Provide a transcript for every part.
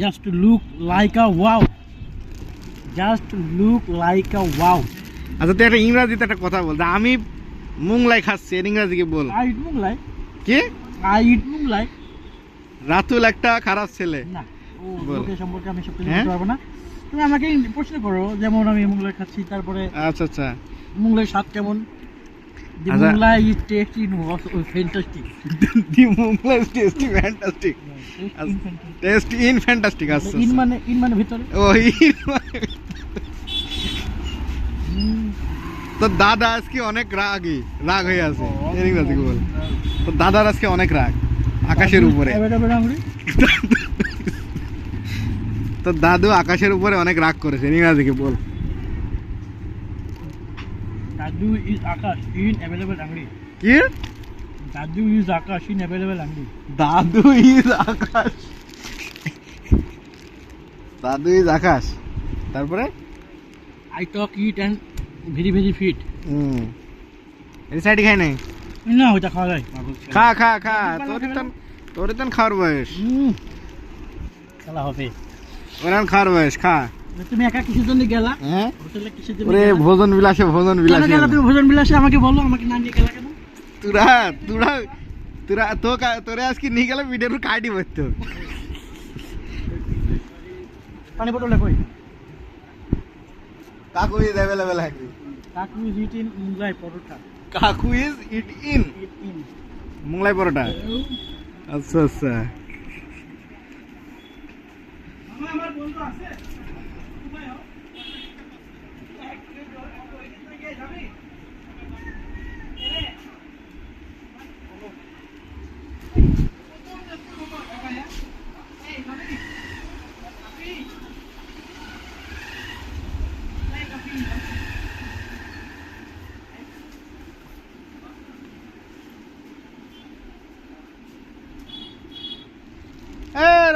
Just look like আ wow, just look like আ wow. আচ্ছা তুই একটা ইংরাজিতে একটা কথা বল, আমি মুংলাই খাচ্ছি, এর ইংরাজি কি বল? I eat মুংলাই। কি? I eat মুংলাই। রাতুল একটা খারাপ ছেলে না, ও বল। লোকের সম্পর্কে আমি সব কিছু হ্যাঁ? বলতে পারবো না। তুমি আমাকে প্রশ্ন করো, যেমন আমি মুংলাই খাচ্ছি, তারপরে আচ্ছা আচ্ছা মুংলাই স্বাদ কেমন। The আচ্ছা। Mughlai is tasty and was fantastic. The Mughlai tasty fantastic, tasty in fantastic. আচ্ছা ইন মানে ভিতরে। ও ইন মানে তো দাদা আজকে অনেক রাগ হয়ে আছে, এর ইংরাজি কি বল? তো দাদার আজকে অনেক রাগ আকাশের উপরে। তো দাদু আকাশের উপরে অনেক রাগ করেছে, এর ইংরাজি কি বল? দাদু ইজ আকাশ ইন অ্যাভেলেবল আংড়ি। কি? দাদু ইজ আকাশ ইন অ্যাভেলেবল আংড়ি। দাদু ইজ আকাশ, দাদু ইজ আকাশ, তারপরে I talk it and very very fit. এই সাইডে খাই নাই? না, ওইটা খাওয়া যায়। খা খা খা, তোর তো খাওয়ার বয়স, খেলা হবে। ওরান খাওয়ার বয়স, খা। তুমি একা কিসের জন্য গেলা? হ্যাঁ হোটেলে কিসের জন্য ওরে গেলা? ভোজন বিলাসে, ভোজন কেন বিলাসে। গেলা তুমি ভোজন বিলাসে? আমাকে বলো, আমাকে না নিয়ে গেলা কেন? তোরা তোরা তোরা তো তোরা আজকে নিয়ে গেলে ভিডিওর কাটি বসতো। পানি বোতলে কই? কাকু ইজ অ্যাভেলেবল হ্যাঙ্গি। কাকু is it in Mughlai paratha. কাকু is it in it in Mughlai paratha. আচ্ছা আচ্ছা আমার বন্ধু আছে।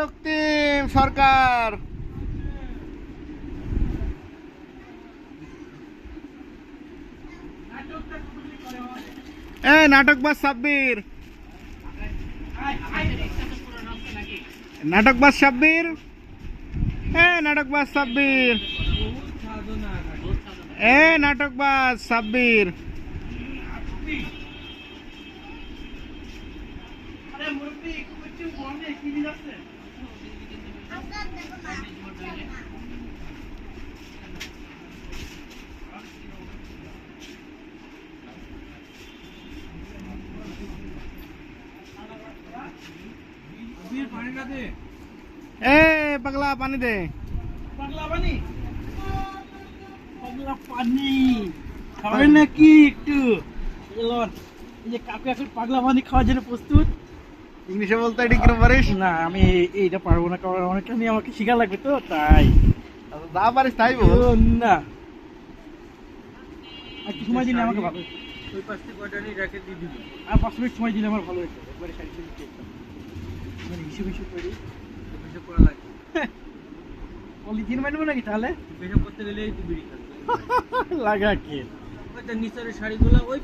রক্তিম সরকার, নাটকবাজ সাব্বির, নাটকবাজ সাব্বির, নাটকবাজ সাব্বির, নাটকবাজ সাব্বির। আরে মুরব্বি কিছু বলে কি দিচ্ছে? পানি না দে। পাগলা পানি দে। পাগলা পানি, পাগলা পানি খাবেন নাকি একটু? এলন, এই যে কাকু এখন পাগলা পানি খাওয়ার জন্য প্রস্তুত। ইংলিশে বলতে এটি কিরম পারিস? না, আমি এইটা পারবো না, কারণ অনেকখানি আমাকে শিখা লাগবে, তো তাই। যা পারিস তাই বল। না, আর কি সময় দিলে আমাকে ভালো হতো। ওই পাঁচটি কয়টানি রেখে দিয়ে দিবি, আর 5 মিনিট সময় দিলে আমার ভালো হতো। একবারে সাইড দিয়ে দিতে মানে হিসেব করি, হিসেব করা লাগে। পলিথিন বানাবো নাকি তাহলে? হিসেব করতে গেলে এই বিড়ি লাগা কে? ওই নিচের শাড়িগুলো ওই